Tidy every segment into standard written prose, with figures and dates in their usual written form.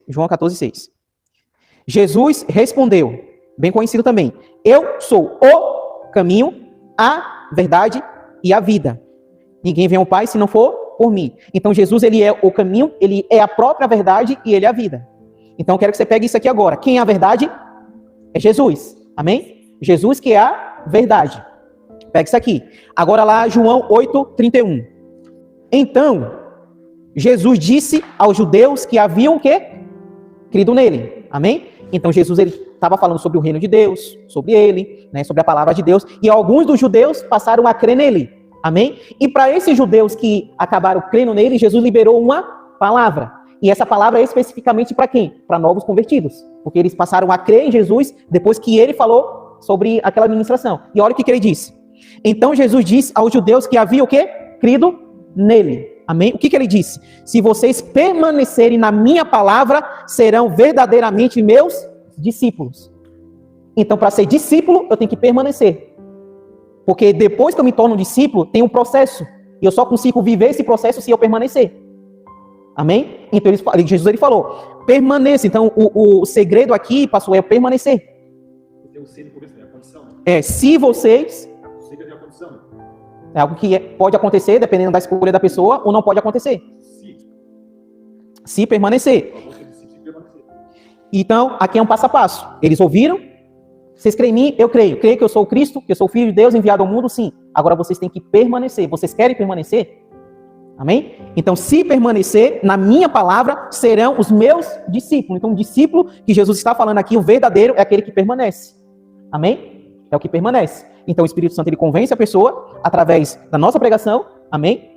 João 14:6. Jesus respondeu, bem conhecido também, eu sou o caminho, a verdade e a vida. Ninguém vem ao Pai se não for por mim. Então Jesus, ele é o caminho, ele é a própria verdade e ele é a vida. Então eu quero que você pegue isso aqui agora. Quem é a verdade? É Jesus. Amém? Jesus que é a verdade. Pega isso aqui. Agora lá, João 8:31. Então, Jesus disse aos judeus que haviam o quê? Crido nele. Amém? Então Jesus, ele estava falando sobre o reino de Deus, sobre ele, né, sobre a palavra de Deus, e alguns dos judeus passaram a crer nele. Amém? E para esses judeus que acabaram crendo nele, Jesus liberou uma palavra. E essa palavra é especificamente para quem? Para novos convertidos. Porque eles passaram a crer em Jesus depois que ele falou sobre aquela ministração. E olha o que ele disse. Então Jesus disse aos judeus que havia o quê? Crido nele. Amém? O que ele disse? Se vocês permanecerem na minha palavra, serão verdadeiramente meus discípulos. Então, para ser discípulo, eu tenho que permanecer. Porque depois que eu me torno discípulo, tem um processo. E eu só consigo viver esse processo se eu permanecer. Amém? Então, Jesus ele falou, permaneça. Então, o segredo aqui, pastor, é permanecer. Tem um C no começo, né? A condição. Se vocês... O C é a condição. É algo que pode acontecer, dependendo da escolha da pessoa, ou não pode acontecer. Se permanecer. Então, aqui é um passo a passo. Eles ouviram, vocês creem em mim? Eu creio. Creio que eu sou o Cristo, que eu sou o Filho de Deus enviado ao mundo? Sim. Agora vocês têm que permanecer. Vocês querem permanecer? Amém? Então, se permanecer na minha palavra, serão os meus discípulos. Então, o discípulo que Jesus está falando aqui, o verdadeiro, é aquele que permanece. Amém? É o que permanece. Então, o Espírito Santo, ele convence a pessoa através da nossa pregação. Amém?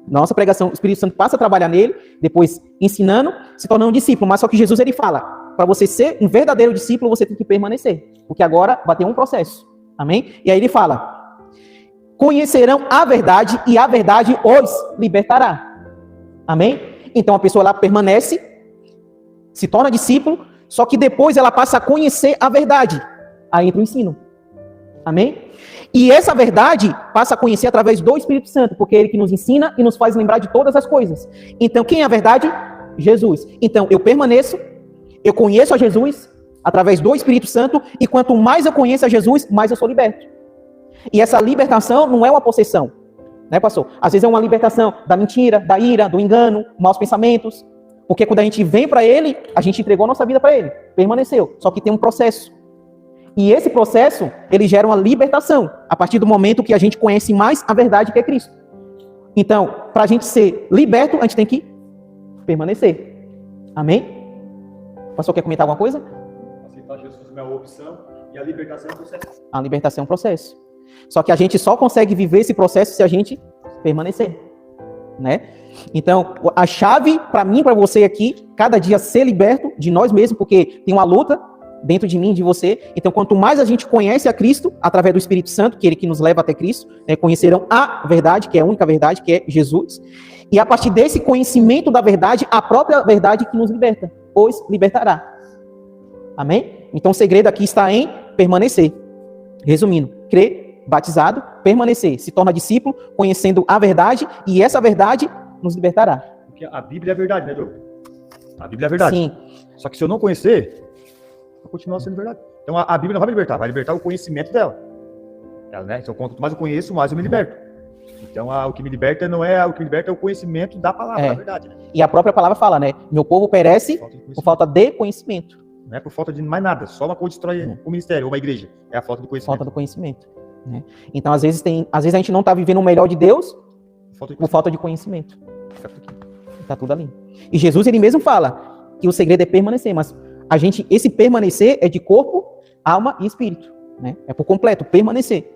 Nossa pregação, o Espírito Santo passa a trabalhar nele, depois ensinando, se tornando um discípulo. Mas só que Jesus, ele fala, para você ser um verdadeiro discípulo, você tem que permanecer. Porque agora vai ter um processo. Amém? E aí ele fala, conhecerão a verdade e a verdade os libertará. Amém? Então a pessoa lá permanece, se torna discípulo, só que depois ela passa a conhecer a verdade. Aí entra o ensino. Amém? E essa verdade passa a conhecer através do Espírito Santo, porque é ele que nos ensina e nos faz lembrar de todas as coisas. Então quem é a verdade? Jesus. Então eu permaneço, eu conheço a Jesus através do Espírito Santo, e quanto mais eu conheço a Jesus, mais eu sou liberto. E essa libertação não é uma possessão, né, pastor? Às vezes é uma libertação da mentira, da ira, do engano, maus pensamentos. Porque quando a gente vem para ele, a gente entregou a nossa vida para ele, permaneceu. Só que tem um processo. E esse processo, ele gera uma libertação, a partir do momento que a gente conhece mais a verdade que é Cristo. Então, para a gente ser liberto, a gente tem que permanecer. Amém? O pastor quer comentar alguma coisa? Aceitar Jesus como é uma opção e a libertação é um processo. A libertação é um processo. Só que a gente só consegue viver esse processo se a gente permanecer, né? Então, a chave para mim, para você aqui, cada dia ser liberto de nós mesmos, porque tem uma luta dentro de mim, de você. Então, quanto mais a gente conhece a Cristo, através do Espírito Santo, que é ele que nos leva até Cristo, né, conhecerão a verdade, que é a única verdade, que é Jesus. E a partir desse conhecimento da verdade, a própria verdade que nos liberta, os libertará. Amém? Então, o segredo aqui está em permanecer. Resumindo, crer, batizado, permanecer. Se torna discípulo, conhecendo a verdade, e essa verdade nos libertará. Porque a Bíblia é a verdade, né, Diogo? A Bíblia é a verdade. Sim. Só que se eu não conhecer, vai continuar sendo verdade. Então a Bíblia não vai me libertar, vai libertar o conhecimento dela. Né? Então, quanto mais eu conheço, mais eu me liberto. Então, o que me liberta não é o que me liberta, é o conhecimento da palavra, da verdade. Né? E a própria palavra fala, né? Meu povo perece por falta de conhecimento. Não é por falta de mais nada, só uma coisa destrói o ministério ou uma igreja. É a falta de conhecimento. Falta do conhecimento. Né? Então, às vezes a gente não está vivendo o melhor de Deus por falta de conhecimento. Está tudo ali. E Jesus, ele mesmo fala que o segredo é permanecer, mas esse permanecer é de corpo, alma e espírito. Né? É por completo, permanecer.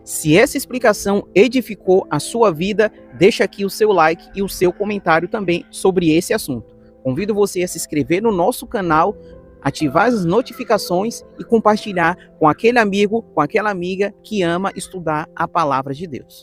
Se essa explicação edificou a sua vida, deixa aqui o seu like e o seu comentário também sobre esse assunto. Convido você a se inscrever no nosso canal, ativar as notificações e compartilhar com aquele amigo, com aquela amiga que ama estudar a palavra de Deus.